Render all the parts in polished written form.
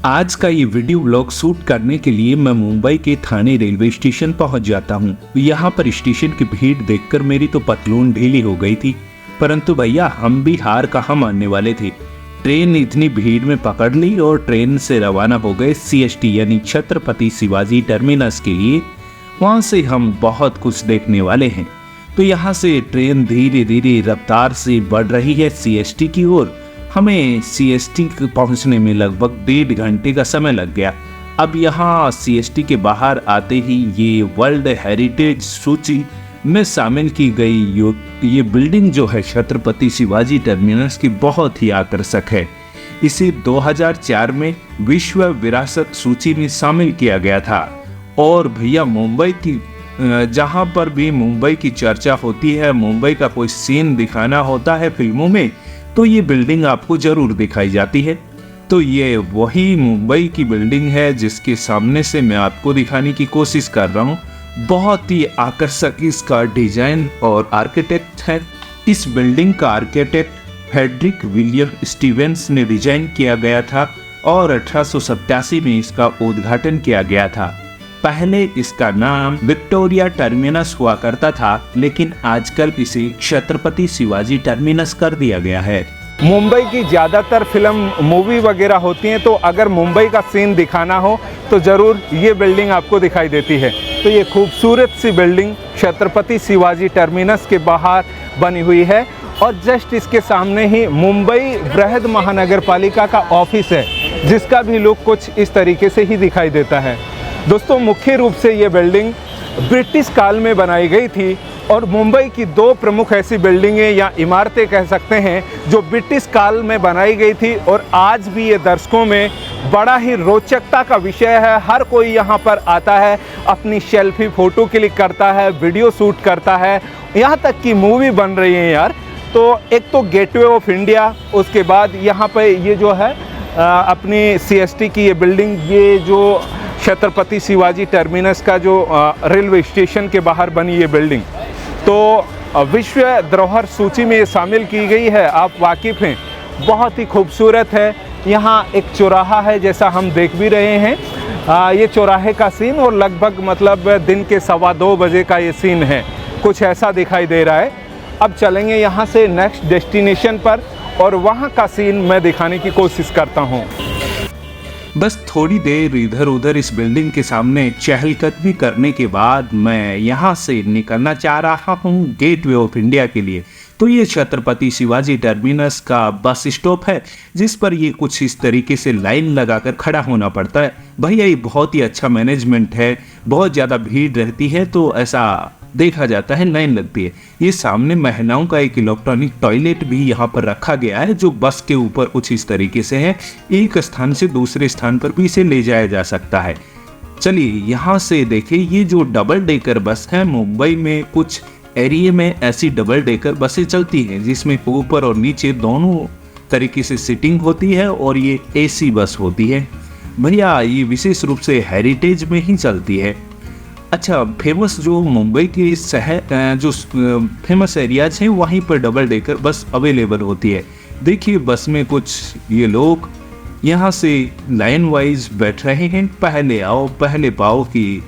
आज का ये वीडियो ब्लॉग शूट करने के लिए मैं मुंबई के ठाणे रेलवे स्टेशन पहुंच जाता हूं। यहाँ पर स्टेशन की भीड़ देखकर मेरी तो पतलून ढीली हो गई थी, परंतु भैया हम भी हार कहाँ मानने वाले थे। ट्रेन इतनी भीड़ में पकड़ ली और ट्रेन से रवाना हो गए CST यानी छत्रपति शिवाजी टर्मिनस के लिए। वहाँ से हम बहुत कुछ देखने वाले हैं। तो यहाँ से ट्रेन धीरे धीरे रफ्तार से बढ़ रही है CST की ओर। हमें CST पहुंचने में लगभग 1.5 घंटे का समय लग गया। अब यहाँ CST के बाहर आते ही ये वर्ल्ड हेरिटेज सूची में शामिल की गई ये बिल्डिंग जो है छत्रपति शिवाजी टर्मिनस की बहुत ही आकर्षक है। इसे 2004 में विश्व विरासत सूची में शामिल किया गया था। और भैया मुंबई की जहाँ पर भी मुंबई की चर्चा होती है, मुंबई का कोई सीन दिखाना होता है फिल्मों में, तो ये बिल्डिंग आपको जरूर दिखाई जाती है। तो ये वही मुंबई की बिल्डिंग है जिसके सामने से मैं आपको दिखाने की कोशिश कर रहा हूँ। बहुत ही आकर्षक इसका डिजाइन और आर्किटेक्ट है। इस बिल्डिंग का आर्किटेक्ट फ्रेडरिक विलियम स्टीवेंस ने डिजाइन किया गया था और 1887 में इसका उद्घाटन किया गया था। पहले इसका नाम विक्टोरिया टर्मिनस हुआ करता था, लेकिन आजकल इसे छत्रपति शिवाजी टर्मिनस कर दिया गया है। मुंबई की ज़्यादातर फिल्म मूवी वगैरह होती हैं, तो अगर मुंबई का सीन दिखाना हो तो ज़रूर ये बिल्डिंग आपको दिखाई देती है। तो ये खूबसूरत सी बिल्डिंग छत्रपति शिवाजी टर्मिनस के बाहर बनी हुई है और जस्ट इसके सामने ही मुंबई बृहद महानगर पालिका का ऑफिस है, जिसका भी लुक कुछ इस तरीके से ही दिखाई देता है। दोस्तों, मुख्य रूप से ये बिल्डिंग ब्रिटिश काल में बनाई गई थी और मुंबई की 2 प्रमुख ऐसी बिल्डिंगें या इमारतें कह सकते हैं जो ब्रिटिश काल में बनाई गई थी और आज भी ये दर्शकों में बड़ा ही रोचकता का विषय है। हर कोई यहाँ पर आता है, अपनी सेल्फी फ़ोटो क्लिक करता है, वीडियो शूट करता है, यहाँ तक कि मूवी बन रही है यार। तो एक तो गेटवे ऑफ इंडिया, उसके बाद यहाँ पर ये जो है अपनी CST की ये बिल्डिंग, ये जो छत्रपति शिवाजी टर्मिनस का जो रेलवे स्टेशन के बाहर बनी ये बिल्डिंग, तो विश्व धरोहर सूची में शामिल की गई है। आप वाकिफ़ हैं, बहुत ही खूबसूरत है। यहाँ एक चौराहा है जैसा हम देख भी रहे हैं। ये चौराहे का सीन और लगभग मतलब दिन के 2:15 बजे का ये सीन है, कुछ ऐसा दिखाई दे रहा है। अब चलेंगे यहाँ से नेक्स्ट डेस्टिनेशन पर और वहाँ का सीन मैं दिखाने की कोशिश करता हूँ। बस थोड़ी देर इधर उधर इस बिल्डिंग के सामने चहलकदमी करने के बाद मैं यहाँ से निकलना चाह रहा हूँ गेटवे ऑफ इंडिया के लिए। तो ये छत्रपति शिवाजी टर्मिनस का बस स्टॉप है, जिस पर ये कुछ इस तरीके से लाइन लगाकर खड़ा होना पड़ता है। भैया ये बहुत ही अच्छा मैनेजमेंट है, बहुत ज़्यादा भीड़ रहती है तो ऐसा देखा जाता है, लाइन लगती है। ये सामने महिलाओं का एक इलेक्ट्रॉनिक टॉयलेट भी यहाँ पर रखा गया है, जो बस के ऊपर कुछ इस तरीके से है। एक स्थान से दूसरे स्थान पर भी इसे ले जाया जा सकता है। चलिए यहाँ से देखिए, ये जो डबल डेकर बस है, मुंबई में कुछ एरिया में ऐसी डबल डेकर बसें चलती हैं जिसमें ऊपर और नीचे दोनों तरीके से सीटिंग होती है और ये AC बस होती है। भैया ये विशेष रूप से हेरिटेज में ही चलती है। अच्छा, फेमस जो मुंबई के शहर जो फेमस एरियाज हैं वहीं पर डबल डेकर बस अवेलेबल होती है। देखिए बस में कुछ ये लोग यहाँ से लाइन वाइज बैठ रहे हैं। पहले आओ पहले पाओ की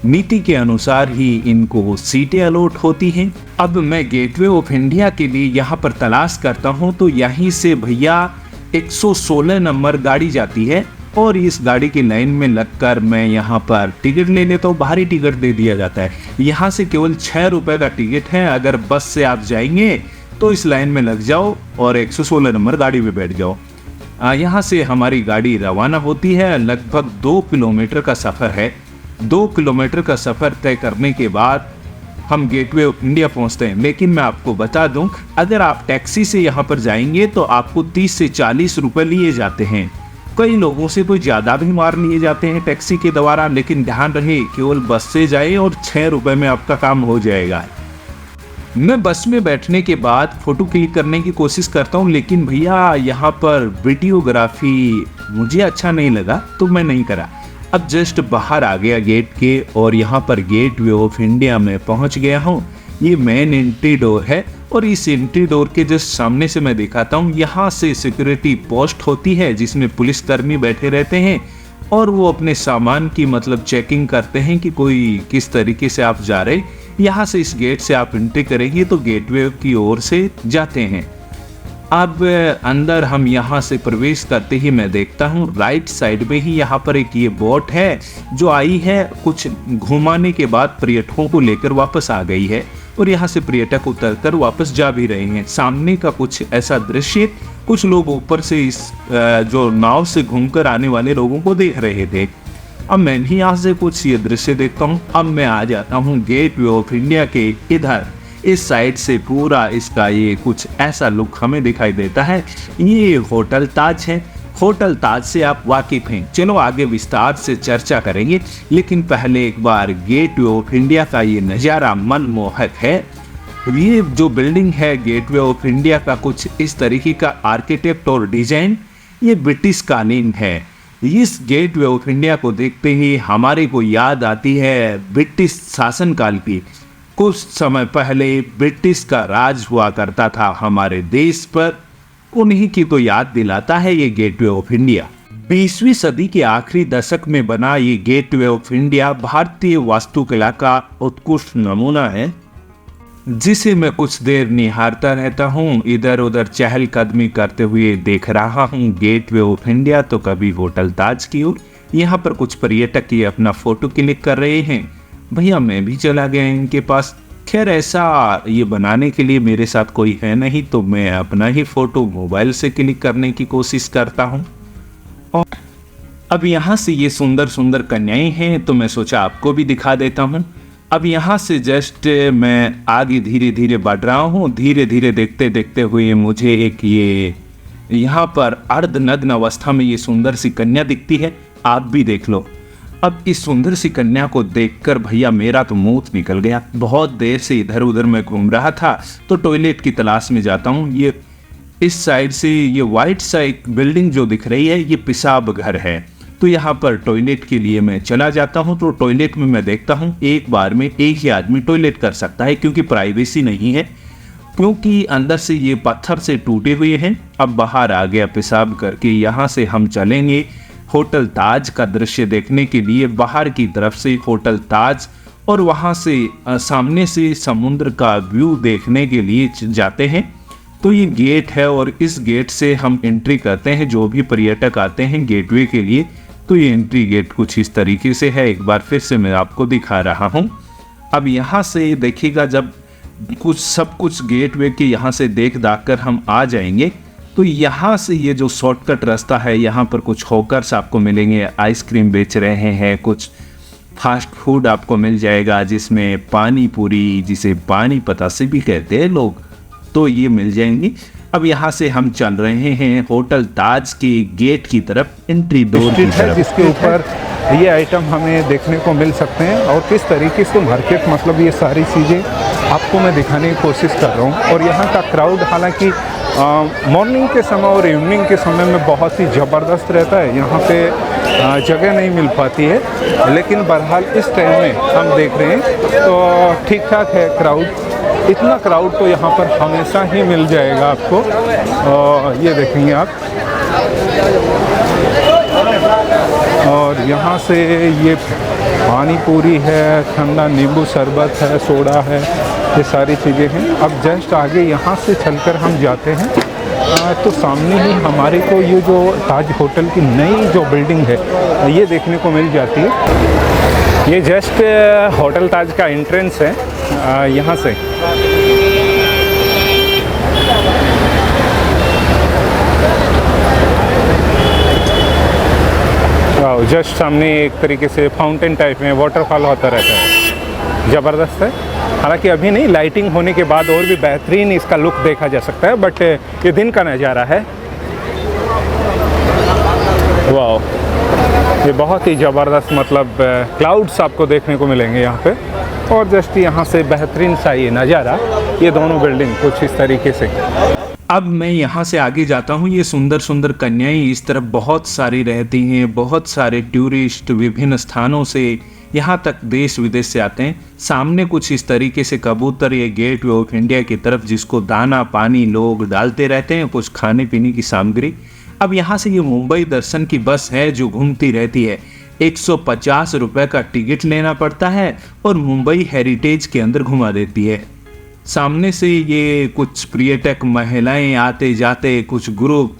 नीति के अनुसार ही इनको सीटें अलॉट होती हैं। अब मैं गेटवे ऑफ इंडिया के लिए यहाँ पर तलाश करता हूँ, तो यहीं से भैया 116 नंबर गाड़ी जाती है और इस गाड़ी की लाइन में लगकर मैं यहाँ पर टिकट ले लेता हूँ। बाहरी टिकट दे दिया जाता है। यहाँ से केवल 6 रुपये का टिकट है। अगर बस से आप जाएंगे तो इस लाइन में लग जाओ और 116 नंबर गाड़ी में बैठ जाओ। यहाँ से हमारी गाड़ी रवाना होती है। लगभग 2 किलोमीटर का सफ़र है। 2 किलोमीटर का सफ़र तय करने के बाद हम गेटवे ऑफ इंडिया पहुँचते हैं। लेकिन मैं आपको बता दूँ, अगर आप टैक्सी से यहाँ पर जाएंगे तो आपको 30 से 40 रुपये लिए जाते हैं। कई लोगों से तो ज़्यादा भी मार लिए जाते हैं टैक्सी के द्वारा, लेकिन ध्यान रहे केवल बस से जाए और 6 रुपये में आपका काम हो जाएगा। मैं बस में बैठने के बाद फ़ोटो क्लिक करने की कोशिश करता हूँ, लेकिन भैया यहाँ पर वीडियोग्राफी मुझे अच्छा नहीं लगा तो मैं नहीं करा। अब जस्ट बाहर आ गया गेट के और यहाँ पर गेटवे ऑफ इंडिया में पहुँच गया हूँ। ये मेन एंट्री डोर है और इस एंट्री डोर के जस्ट सामने से मैं दिखाता हूँ, यहाँ से सिक्योरिटी पोस्ट होती है जिसमें पुलिसकर्मी बैठे रहते हैं और वो अपने सामान की मतलब चेकिंग करते हैं कि कोई किस तरीके से आप जा रहे। यहाँ से इस गेट से आप एंट्री करेंगे तो गेटवे की ओर से जाते हैं। अब अंदर हम यहाँ से प्रवेश करते ही मैं देखता हूँ राइट साइड में ही यहाँ पर एक ये बोट है जो आई है, कुछ घुमाने के बाद पर्यटकों को लेकर वापस आ गई है और यहाँ से पर्यटक उतरकर वापस जा भी रहे हैं। सामने का कुछ ऐसा दृश्य, कुछ लोग ऊपर से इस जो नाव से घूमकर आने वाले लोगों को देख रहे थे। अब मैं भी यहाँ से कुछ ये दृश्य देखता हूँ। अब मैं आ जाता हूँ गेटवे ऑफ इंडिया के इधर, इस साइड से पूरा इसका ये कुछ ऐसा लुक हमें दिखाई देता है। ये होटल ताज है। होटल ताज से आप वाकिफ हैं। चलो आगे विस्तार से चर्चा करेंगे, लेकिन पहले एक बार गेटवे ऑफ इंडिया का ये नज़ारा मनमोहक है। ये जो बिल्डिंग है गेटवे ऑफ इंडिया का, कुछ इस तरीके का आर्किटेक्ट और डिजाइन ये ब्रिटिश कालीन है। इस गेटवे ऑफ इंडिया को देखते ही हमारे को याद आती है ब्रिटिश शासनकाल की। कुछ समय पहले ब्रिटिश का राज हुआ करता था हमारे देश पर, उन्हीं की तो याद दिलाता है ये गेटवे ऑफ इंडिया। 20वीं सदी के आखिरी दशक में बना ये गेटवे ऑफ इंडिया भारतीय वास्तुकला का उत्कृष्ट नमूना है, जिसे मैं कुछ देर निहारता रहता हूँ। इधर उधर चहलकदमी करते हुए देख रहा हूँ गेटवे ऑफ इंडिया तो कभी होटल ताज की ओर। यहाँ पर कुछ पर्यटक ये अपना फोटो क्लिक कर रहे हैं। भैया मैं भी चला गया इनके पास। खैर ऐसा ये बनाने के लिए मेरे साथ कोई है नहीं, तो मैं अपना ही फोटो मोबाइल से क्लिक करने की कोशिश करता हूँ। और अब यहाँ से ये सुंदर सुंदर कन्याएं हैं, तो मैं सोचा आपको भी दिखा देता हूँ। अब यहाँ से जस्ट मैं आगे धीरे धीरे बढ़ रहा हूँ। धीरे धीरे देखते देखते हुए मुझे एक ये यहाँ पर अर्धनग्न अवस्था में ये सुंदर सी कन्या दिखती है। आप भी देख लो। अब इस सुंदर सी कन्या को देखकर भैया मेरा तो मुंह निकल गया। बहुत देर से इधर उधर मैं घूम रहा था तो टॉयलेट की तलाश में जाता हूँ। ये इस साइड से ये वाइट साइड बिल्डिंग जो दिख रही है ये पेशाब घर है, तो यहाँ पर टॉयलेट के लिए मैं चला जाता हूँ। तो टॉयलेट में मैं देखता हूँ एक बार में एक ही आदमी टॉयलेट कर सकता है, क्योंकि प्राइवेसी नहीं है, क्योंकि अंदर से ये पत्थर से टूटे हुए हैं। अब बाहर आ गया पेशाब करके। यहाँ से हम चलेंगे होटल ताज का दृश्य देखने के लिए। बाहर की तरफ से होटल ताज और वहाँ से सामने से समुद्र का व्यू देखने के लिए जाते हैं। तो ये गेट है और इस गेट से हम एंट्री करते हैं। जो भी पर्यटक आते हैं गेटवे के लिए, तो ये एंट्री गेट कुछ इस तरीके से है। एक बार फिर से मैं आपको दिखा रहा हूँ। अब यहाँ से देखिएगा, जब सब कुछ गेटवे के यहाँ से देख कर हम आ जाएंगे, तो यहाँ से ये जो शॉर्टकट रास्ता है, यहाँ पर कुछ हॉकर्स आपको मिलेंगे, आइसक्रीम बेच रहे हैं, कुछ फास्ट फूड आपको मिल जाएगा जिसमें पानी पूरी, जिसे पानी पतासे भी कहते हैं लोग, तो ये मिल जाएंगी। अब यहाँ से हम चल रहे हैं होटल ताज के गेट की तरफ, एंट्री डोर की तरफ, जिसके ऊपर ये आइटम हमें देखने को मिल सकते हैं। और किस तरीके से मार्केट, मतलब ये सारी चीज़ें आपको मैं दिखाने की कोशिश कर रहा हूँ। और यहाँ का क्राउड हालांकि मॉर्निंग के समय और इवनिंग के समय में बहुत ही ज़बरदस्त रहता है। यहाँ पे जगह नहीं मिल पाती है, लेकिन बहरहाल इस टाइम में हम देख रहे हैं तो ठीक ठाक है क्राउड। इतना क्राउड तो यहाँ पर हमेशा ही मिल जाएगा आपको। ये देखेंगे आप। और यहाँ से ये पानी पूरी है, ठंडा नींबू शरबत है, सोडा है, ये सारी चीज़ें हैं। अब जस्ट आगे यहाँ से चलकर हम जाते हैं तो सामने ही हमारे को ये जो ताज होटल की नई जो बिल्डिंग है ये देखने को मिल जाती है। ये जस्ट होटल ताज का एंट्रेंस है। यहाँ से जस्ट सामने एक तरीके से फाउंटेन टाइप में वाटरफॉल होता रहता है, ज़बरदस्त है। हालांकि अभी नहीं, लाइटिंग होने के बाद और भी बेहतरीन इसका लुक देखा जा सकता है, बट ये दिन का नज़ारा है। वाह, ये बहुत ही ज़बरदस्त, मतलब क्लाउड्स आपको देखने को मिलेंगे यहाँ पे। और जस्ट यहाँ से बेहतरीन सा ये नज़ारा, ये दोनों बिल्डिंग कुछ इस तरीके से। अब मैं यहाँ से आगे जाता हूँ। ये सुंदर सुंदर कन्याएं इस तरफ बहुत सारी रहती हैं। बहुत सारे टूरिस्ट विभिन्न स्थानों से यहाँ तक देश विदेश से आते हैं। सामने कुछ इस तरीके से कबूतर ये गेटवे ऑफ इंडिया की तरफ, जिसको दाना पानी लोग डालते रहते हैं, कुछ खाने पीने की सामग्री। अब यहाँ से ये मुंबई दर्शन की बस है जो घूमती रहती है। 150 रुपये का टिकट लेना पड़ता है और मुंबई हेरिटेज के अंदर घुमा देती है। सामने से ये कुछ पर्यटक महिलाएं आते जाते, कुछ ग्रुप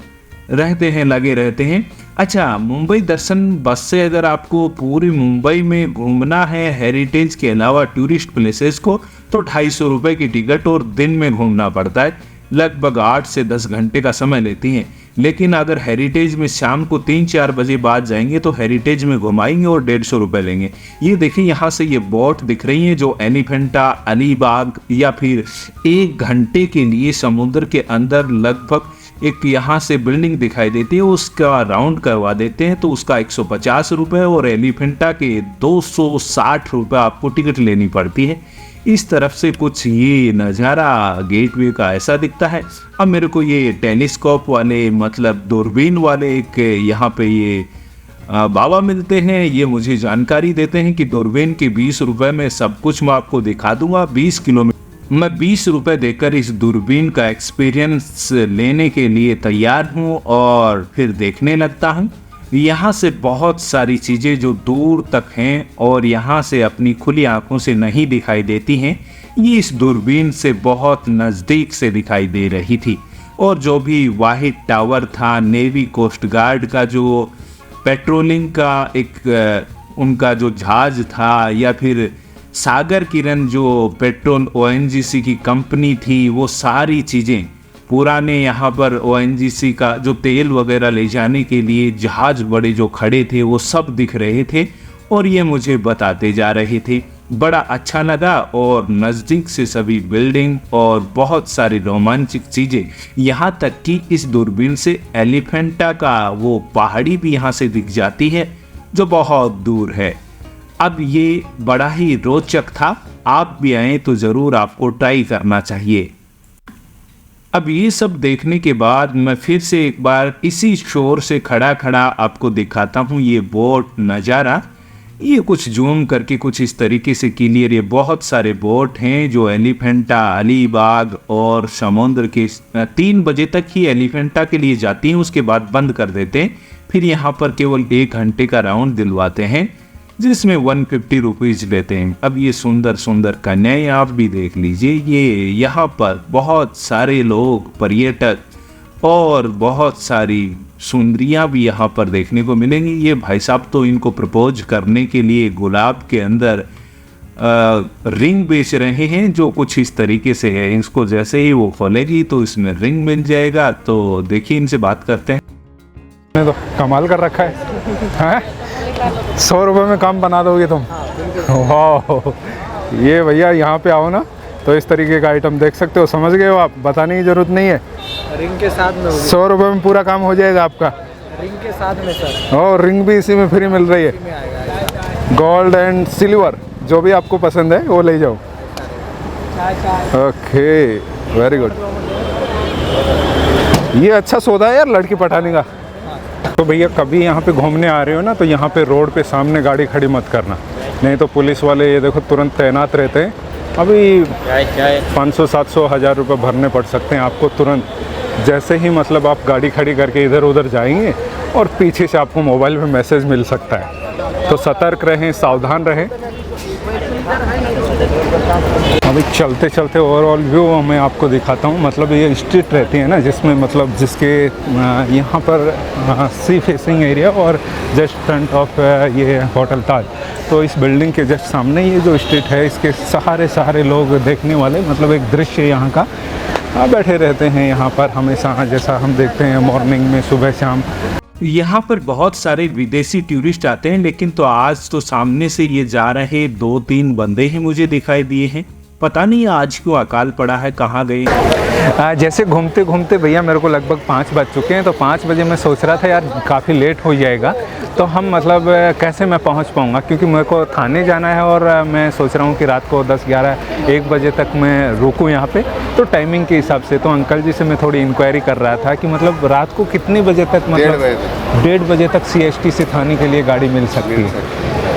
रहते हैं, लगे रहते हैं। अच्छा, मुंबई दर्शन बस से अगर आपको पूरी मुंबई में घूमना है हेरिटेज के अलावा टूरिस्ट प्लेसेस को, तो 250 रुपये की टिकट और दिन में घूमना पड़ता है। लगभग 8 से 10 घंटे का समय लेती हैं। लेकिन अगर हेरिटेज में शाम को 3-4 बजे बाद जाएंगे तो हेरिटेज में घुमाएंगे और 150 रुपये लेंगे। ये देखिए यहाँ से ये बोट दिख रही है जो एलिफेंटा, अलीबाग या फिर 1 घंटे के लिए समुद्र के अंदर लगभग एक यहाँ से बिल्डिंग दिखाई देती है, उसका राउंड करवा देते हैं तो उसका 150 रुपये और एलिफेंटा के 260 रुपये आपको टिकट लेनी पड़ती है। इस तरफ से कुछ ये नज़ारा गेटवे का ऐसा दिखता है। अब मेरे को ये टेलीस्कोप वाले, मतलब दूरबीन वाले एक यहाँ पे ये बाबा मिलते हैं। ये मुझे जानकारी देते हैं कि दूरबीन के 20 रुपये में सब कुछ मैं आपको दिखा दूंगा। 20 किलोमीटर मैं 20 रुपये देकर इस दूरबीन का एक्सपीरियंस लेने के लिए तैयार हूँ और फिर देखने लगता हूँ। यहाँ से बहुत सारी चीज़ें जो दूर तक हैं और यहाँ से अपनी खुली आंखों से नहीं दिखाई देती हैं, ये इस दूरबीन से बहुत नज़दीक से दिखाई दे रही थी। और जो भी वाहिद टावर था, नेवी कोस्ट गार्ड का जो पेट्रोलिंग का एक उनका जो जहाज था, या फिर सागर किरण जो पेट्रोल ONGC की कंपनी थी, वो सारी चीज़ें पुराने यहाँ पर ONGC का जो तेल वगैरह ले जाने के लिए जहाज बड़े जो खड़े थे वो सब दिख रहे थे और ये मुझे बताते जा रहे थे। बड़ा अच्छा लगा और नज़दीक से सभी बिल्डिंग और बहुत सारी रोमांचक चीज़ें, यहाँ तक कि इस दूरबीन से एलिफेंटा का वो पहाड़ी भी यहाँ से दिख जाती है जो बहुत दूर है। अब ये बड़ा ही रोचक था, आप भी आए तो ज़रूर आपको ट्राई करना चाहिए। अब ये सब देखने के बाद मैं फिर से एक बार इसी शोर से खड़ा खड़ा आपको दिखाता हूँ ये बोट नज़ारा। ये कुछ जूम करके कुछ इस तरीके से क्लियर, ये बहुत सारे बोट हैं जो एलिफेंटा, अलीबाग और समुद्र के 3 बजे तक ही एलिफेंटा के लिए जाती हैं, उसके बाद बंद कर देते हैं। फिर यहाँ पर केवल 1 घंटे का राउंड दिलवाते हैं जिसमें 150 रुपीज़ लेते हैं। अब ये सुंदर सुंदर कन्याएं आप भी देख लीजिए। ये यहाँ पर बहुत सारे लोग, पर्यटक और बहुत सारी सुंदरियाँ भी यहाँ पर देखने को मिलेंगी। ये भाई साहब तो इनको प्रपोज करने के लिए गुलाब के अंदर रिंग बेच रहे हैं जो कुछ इस तरीके से है। इसको जैसे ही वो खोलेगी तो इसमें रिंग मिल जाएगा। तो देखिए इनसे बात करते हैं। तो कमाल कर रखा है 100 रुपये में काम बना दोगे तुम? वाह, ये भैया यहाँ पे आओ ना तो इस तरीके का आइटम देख सकते हो। समझ गए हो आप, बताने की ज़रूरत नहीं है। रिंग के साथ में 100 रुपये में पूरा काम हो जाएगा आपका। रिंग के साथ में सर, और रिंग भी इसी में फ्री मिल रही है। गोल्ड एंड सिल्वर जो भी आपको पसंद है वो ले जाओ। Okay, very good. ये अच्छा सौदा है यार लड़की पटाने का। तो भैया कभी यहाँ पे घूमने आ रहे हो ना तो यहाँ पे रोड पे सामने गाड़ी खड़ी मत करना, नहीं तो पुलिस वाले ये देखो तुरंत तैनात रहते हैं। अभी 500-700 1000 रुपये भरने पड़ सकते हैं आपको तुरंत, जैसे ही मतलब आप गाड़ी खड़ी करके इधर उधर जाएंगे और पीछे से आपको मोबाइल पे मैसेज मिल सकता है। तो सतर्क रहें, सावधान रहें। अभी चलते चलते ओवरऑल व्यू मैं आपको दिखाता हूँ। मतलब ये स्ट्रीट रहती है ना जिसमें मतलब जिसके यहाँ पर सी फेसिंग एरिया और जस्ट फ्रंट ऑफ ये होटल ताज। तो इस बिल्डिंग के जस्ट सामने ये जो स्ट्रीट है इसके सारे लोग देखने वाले, मतलब एक दृश्य यहाँ का बैठे रहते हैं यहाँ पर हमेशा, जैसा हम देखते हैं मॉर्निंग में सुबह शाम। यहाँ पर बहुत सारे विदेशी टूरिस्ट आते हैं, लेकिन तो आज तो सामने से ये जा रहे 2-3 बंदे ही मुझे दिखाई दिए हैं। पता नहीं आज क्यों अकाल पड़ा है, कहाँ गए। जैसे घूमते घूमते भैया मेरे को लगभग 5 बज चुके हैं। तो 5 बजे मैं सोच रहा था यार काफ़ी लेट हो जाएगा तो हम मतलब कैसे मैं पहुंच पाऊंगा, क्योंकि मेरे को थाने जाना है और मैं सोच रहा हूं कि रात को 10-11-1 बजे तक मैं रुकूं यहाँ पे। तो टाइमिंग के हिसाब से तो अंकल जी से मैं थोड़ी इंक्वायरी कर रहा था कि मतलब रात को कितने बजे तक, मतलब 1:30 बजे तक CST से थाने के लिए गाड़ी मिल सकती है।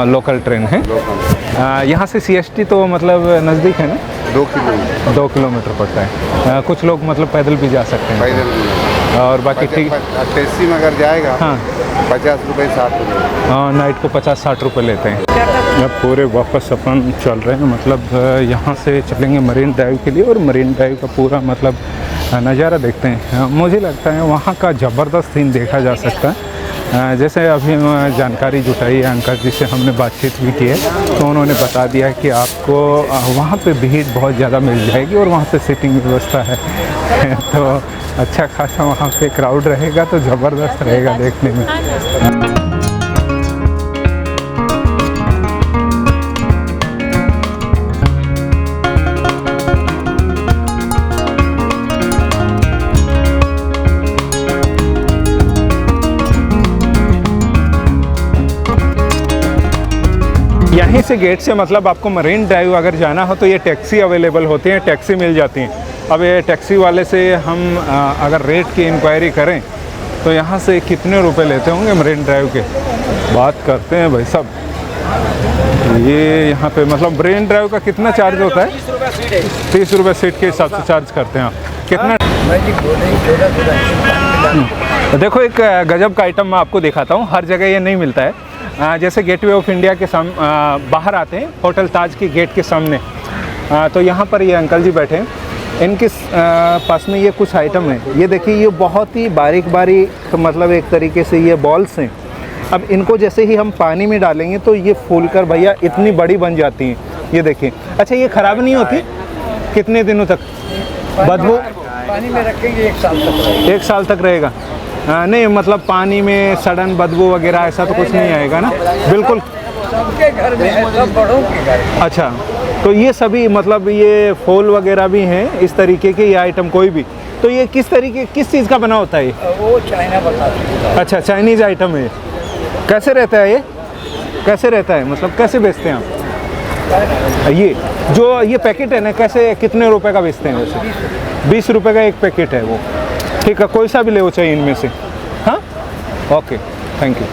लोकल ट्रेन है। यहाँ से CST तो मतलब नज़दीक है ना? 2 2 किलोमीटर पड़ता है। कुछ लोग मतलब पैदल भी जा सकते हैं पैदल भी। और बाकी ठीक। टैक्सी में अगर जाएगा हाँ 50 रुपये 60 रुपये। हाँ नाइट को 50-60 रुपये लेते हैं। अब पूरे वापस अपन चल रहे हैं, मतलब यहाँ से चलेंगे मरीन ड्राइव के लिए और मरीन ड्राइव का पूरा मतलब नज़ारा देखते हैं। मुझे लगता है वहाँ का ज़बरदस्त सीन देखा जा सकता है। जैसे अभी जानकारी जुटाई है अंकल जी से, हमने बातचीत भी की है, तो उन्होंने बता दिया है कि आपको वहाँ पे भीड़ बहुत ज़्यादा मिल जाएगी और वहाँ पे सीटिंग व्यवस्था है तो अच्छा खासा वहाँ पे क्राउड रहेगा, तो ज़बरदस्त रहेगा देखने में। यहीं से गेट से मतलब आपको मरीन ड्राइव अगर जाना हो तो ये टैक्सी अवेलेबल होती हैं, टैक्सी मिल जाती हैं। अब ये टैक्सी वाले से हम अगर रेट की इंक्वायरी करें तो यहाँ से कितने रुपए लेते होंगे मरीन ड्राइव के, बात करते हैं भाई साहब। ये यहाँ पे मतलब मरीन ड्राइव का कितना चार्ज होता है? 30 रुपये सीट के हिसाब से चार्ज करते हैं आप। कितना? देखो एक गजब का आइटम मैं आपको दिखाता हूँ, हर जगह ये नहीं मिलता है। जैसे गेटवे ऑफ इंडिया के बाहर आते हैं होटल ताज के गेट के सामने, तो यहाँ पर ये अंकल जी बैठे हैं, इनके पास में ये कुछ आइटम है। ये देखिए ये बहुत ही बारीक बारीक मतलब एक तरीके से ये बॉल्स हैं। अब इनको जैसे ही हम पानी में डालेंगे तो ये फूलकर भैया इतनी बड़ी बन जाती हैं। ये देखिए। अच्छा ये ख़राब नहीं होती? कितने दिनों तक बदबू? पानी में रखेंगे 1 साल तक। 1 साल तक रहेगा? नहीं मतलब पानी में सडन बदबू वगैरह ऐसा तो कुछ नहीं आएगा ना? बिल्कुल सबके घर में है, सब बड़ों के घर में। अच्छा, तो ये सभी मतलब ये फूल वगैरह भी हैं इस तरीके के, ये आइटम कोई भी, तो ये किस तरीके किस चीज़ का बना होता है ये? वो चाइना बताते हैं। अच्छा चाइनीज़ आइटम है। कैसे रहता है ये? कैसे रहता है मतलब कैसे बेचते हैं आप? ये जो ये पैकेट है ना, कैसे कितने रुपए का बेचते हैं वैसे? 20 रुपये का एक पैकेट है वो। ठीक है, कोई सा भी ले वो चाहिए इनमें से। हाँ ओके, थैंक यू।